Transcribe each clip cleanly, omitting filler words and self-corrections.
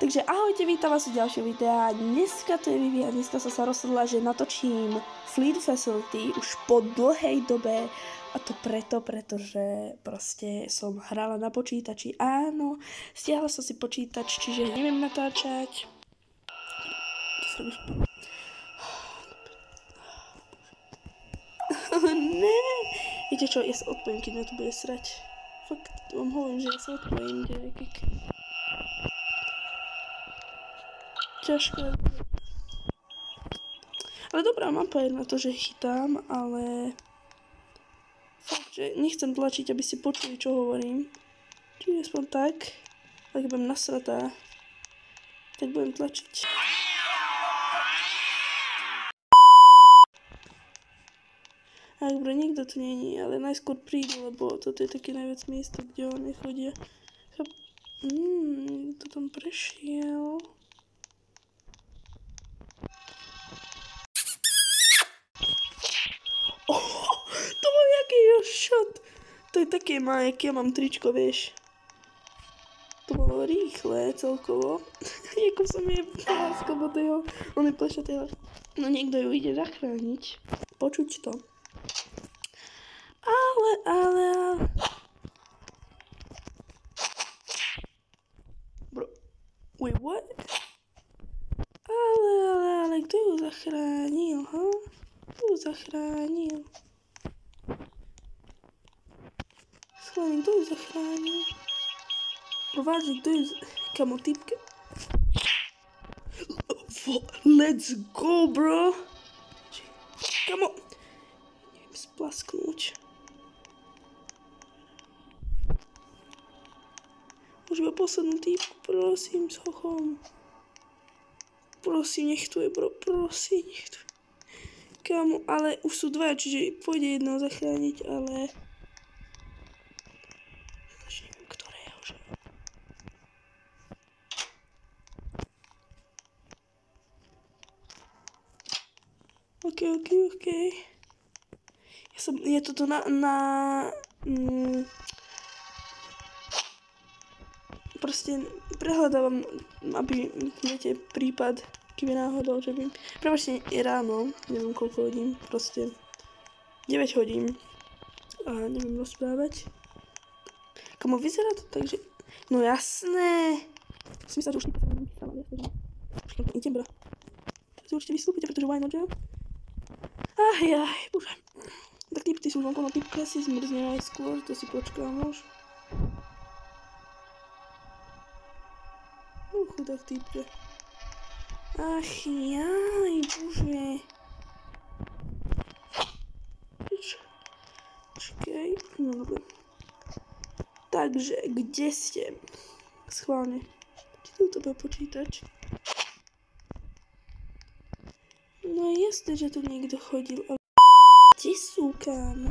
Takže ahojte, vítam vás u ďalšieho videa. Dneska to je Vivi a dneska som sa rozhodla, že natočím Fleet Facility už po dlhej dobe. A to pretože proste som hrala na počítači. Áno, stiahla som si počítač, čiže neviem natáčať. Ne, viete čo, ja sa odpojím, keď ma to bude srať. Fakt vám hovorím, že ja sa odpojím, devekik. Ťažké. Ale dobrá mapa je na to, že chytám, ale fakt, že nechcem tlačiť, aby ste počuli, čo hovorím. Čiže aspoň tak, ak budem nasratá, tak budem tlačiť. Ak bude nikto tu není, ale najskôr prídu, lebo toto je také najviac miesto, kde oni chodia. Kto tam prešiel? To bol jaký shot. To je také má, jak ja mám tričko, vieš. To bolo rýchle celkovo. Jako som je láska do toho. On je plešatého. No niekto ju ide zachrániť. Počuť to. Ale... Bro. Wait, what? Ale, kto ju zachránil, ha? Kto ju zachránil? Schválne, kto ju zachránil? Vážne, kto ju... Kamo, typke? Let's go, bro! Kamo! Neviem splasknúť. Už iba poslednú typku, prosím, s hochom. Prosím, nech tu je, bro, prosím, nech tu je. Kamo, ale už sú dva, čiže pôjde jedného zachrániť, ale... Neviem, ktorého, že... OK. Je toto proste prehľadávam, aby, viete, prípad, keby náhodou, že by... Prepačte, je ráno, neviem koľko hodín, proste 9 hodín a neviem rozprávať. Kamo, vyzerá to tak, že... No jasné! Som myslela, že už týka sa vám nechystala, jasné, že... Počkaj, idem, bro. Teraz určite vystúpite, pretože why not, že? Bože. Tak typty sú vonko, no typka si zmrzne najskôr, to si počkám už. Chudák typke. Bože. Počkej, no dobre. Takže, kde ste? Schválne. Či to bude počítač? No jasne, že tu niekto chodil, ale... Kde sú, kámo?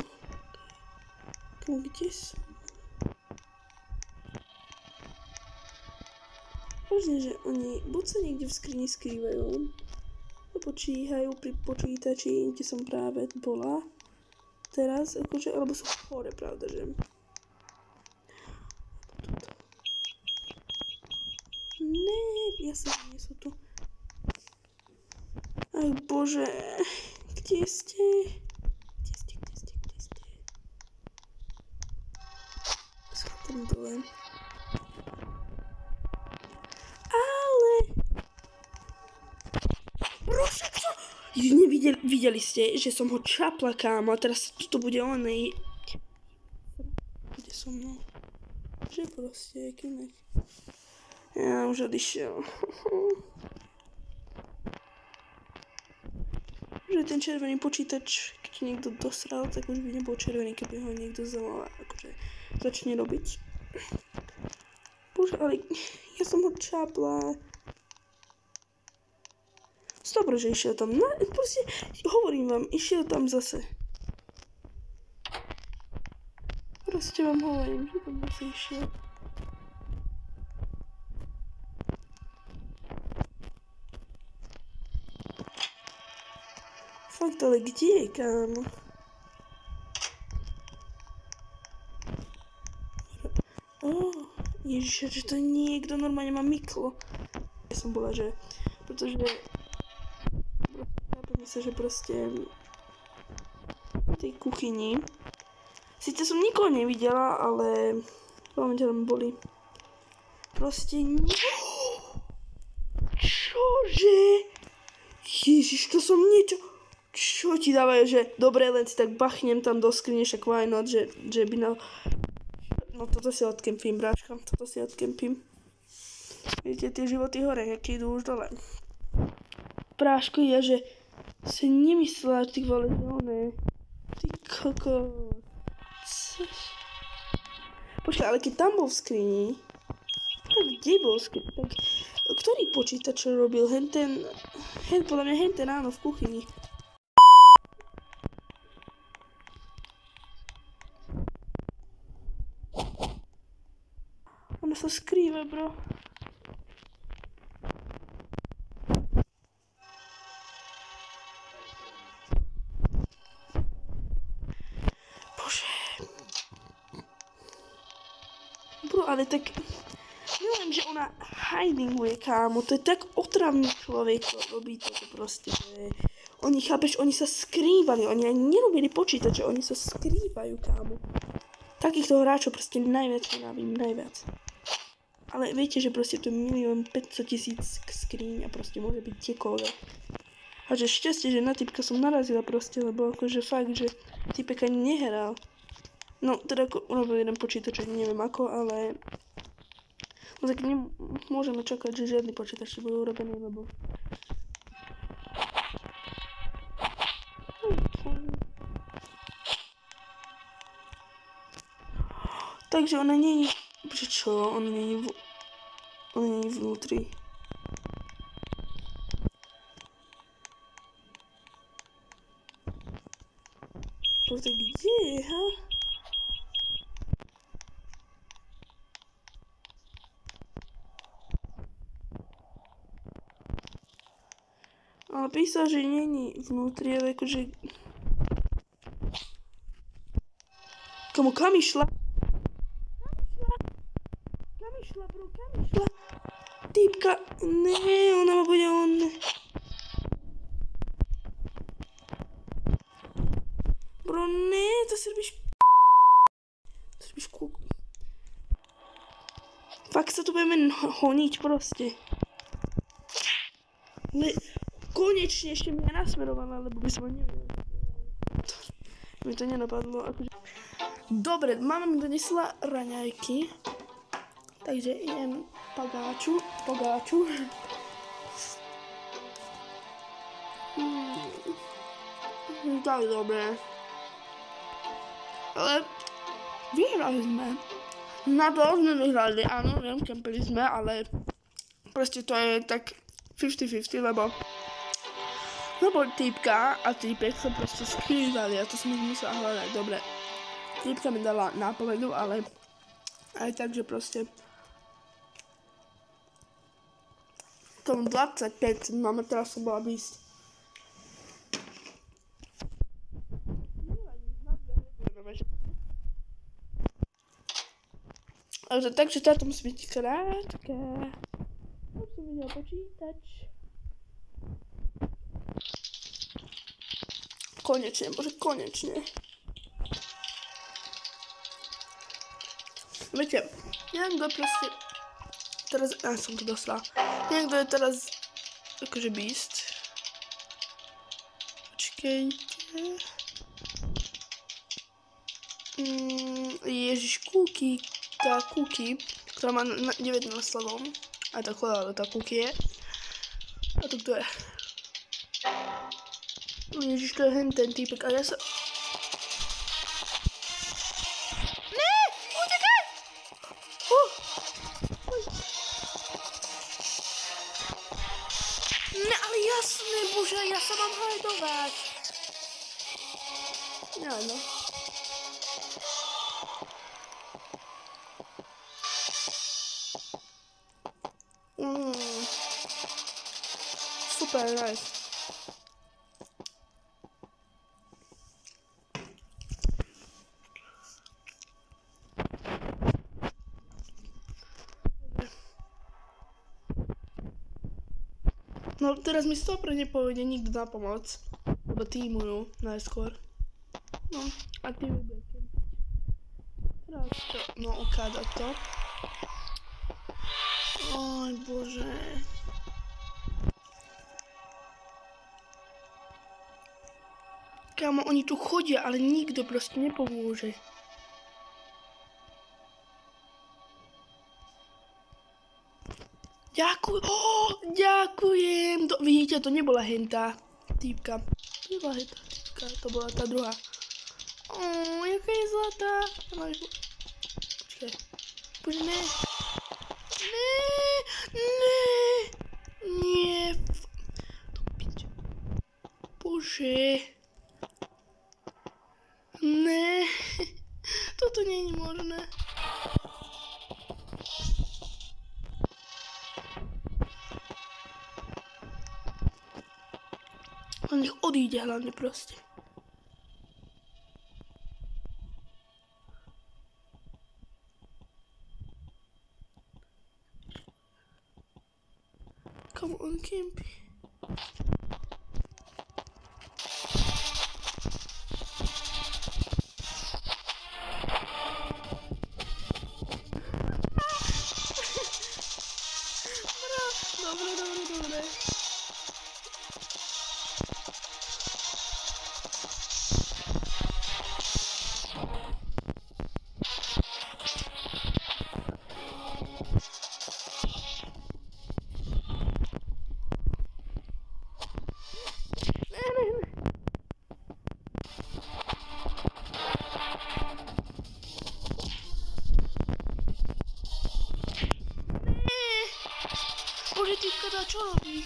Kde sú? Možno, že oni buď sa niekde v skrini skrývajú, alebo číhajú pri počítači, kde som práve bola. Teraz, akože, alebo sú hore, pravda, že? Ne, jasne, nie sú tu. Ach, bože, kde ste? Kde ste? Schopom dole. Videli ste, že som ho čapla, kámo, a teraz to bude onej... Bude so mnou. Že proste, kinek. Ja už odišiel. Že ten červený počítač, keď niekto dosral, tak už by nebol červený, keby ho niekto zamal, akože začne robiť. Bože, ale ja som ho čapla. Dobre, že išiel tam. No, proste, hovorím vám, išiel tam zase. Proste vám hovorím, že tam zase išiel. Fakt, ale kde je, kámo? Ježiš, že to niekto normálne ma myklo. som bola, že pretože chápem sa, že proste v tej kuchyni síce som nikoho nevidela, ale veľmi tam boli proste čože? Ježiš, to som niečo. Čo ti dávajú, že dobre, len si tak bachnem tam do skrine, však why not, že by na... No toto si odkempím, bráška, toto si odkempím. Vidíte, tie životy hore, aké idú už dole. Bráško, ja, že si nemyslela, ty vole, že oné. Ty koko. Počkaj, ale keď tam bol v skrini, tak kde bol v skrini? Tak ktorý počítač robil? Podľa mňa henten áno, v kuchyni. Ona sa skrýva, bro. Bože. Bro, ale tak... Neviem, že ona hidinguje, kámo. To je tak otravný človek, čo robí toto proste, že... Oni, chápeš, oni sa skrývali. Oni ani nerobili počítače, oni sa skrývajú, kámo. Takýchto hráčov proste najviac nenávidím, najviac. Ale viete, že proste to je 1 500 000 skríň a proste môže byť kdekoľvek. A že šťastie, že na typka som narazila proste, lebo akože fakt, že typek ani nehral. No, teda ako urobil jeden počítač, neviem ako, ale... No tak nemôžeme čakať, že žiadny počítač bude urobený, lebo... Takže ona nie je... Čo? Ona nie je vnútri. To tak kde je, ha? Ale písal, že nie je vnútri, ale akože... Komu kam išla? Bro, kam išla? Týpka, ne, ona ma bude on. Bro, ne, to si robíš... To si robíš kúk. Fakt sa tu budeme honiť proste. Ale konečne ešte mi je nasmerovaná, lebo by som ho nevedela. Mi to nenapadlo, akože... Dobre, mama mi donesla raňajky. Takže idem pogáču. Tak dobre. Ale vyhrali sme. Na to sme vyhrali, áno, viem, kempili sme, ale proste to je tak 50-50, lebo týpka a týpek sa proste skrývali a to som ich musela hľadať. Dobre, týpka mi dala nápovedu, ale aj tak, že proste tom 25 máme teraz som bola výsť. Takže táto musí byť krátka. Už som videla počítač. Konečne, bože, konečne. Viete, neviem, kto proste... Teraz, som to dostala. Neviem, kto je teraz akože beast. Počkejte. Ježiš, Cookie, ktorá má 19 slavov. Aj tak chodá, ale tá Cookie je. A to kto je? Ježiš, to je hen ten týpek a ja sa... Ne! Utekaj! Ne, ale jasné, bože, ja sa mám hajdovať. No. Super, nice. No teraz mi 100% nepovede nikto na pomoc. Lebo týmujú najskôr. No a ty bude kempiť. Teraz čo? No ukáda to. Oj bože. Kámo, oni tu chodia, ale nikto proste nepomôže. Ďakujem. Vidíte, to nebola hentá týpka. To nebola hentá týpka, to bola tá druhá. Jaká je zlatá. Počkaj. Bože, ne. Nie. To piče. Bože. Ne. Toto nie je možné. On nech odíde hlavne proste. Come on, Kimpy. Dobre. Bože, týpka dá čo robí?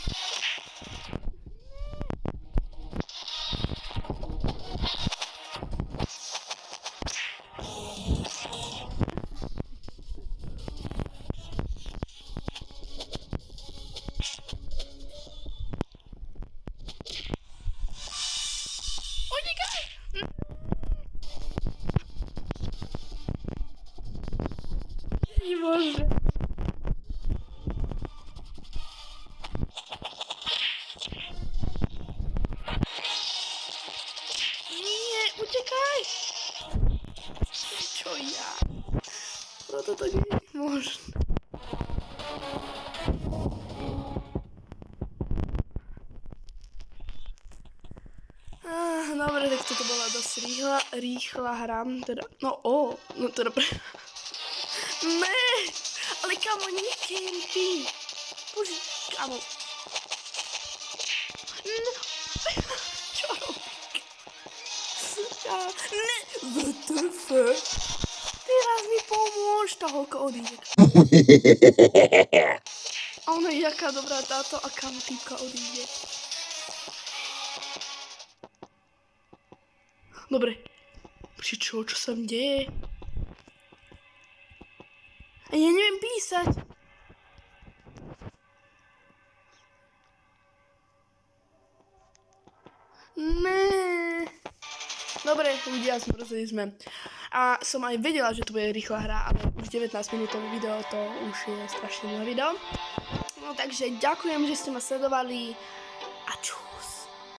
Unikaj! Bože. Utekaj! Čo ja? Proto to nie je možné. Dobre, tak toto bola dosť rýchla hra. Teda, no teda Ne! Ale kamo, nekým ty! Bože, kamo. No. Čo robíš? Ne! WTF? Teraz mi pomôž, tá holka odíde. A ona je jaká dobrá táto a kam týpka odíde. Dobre. Čo sa mi deje? A ja neviem písať. Ne. Dobre, ľudia, zmrzli sme. A som aj vedela, že to bude rýchla hra, ale už 19 minútový video, to už je strašne dlhé video. No takže ďakujem, že ste ma sledovali.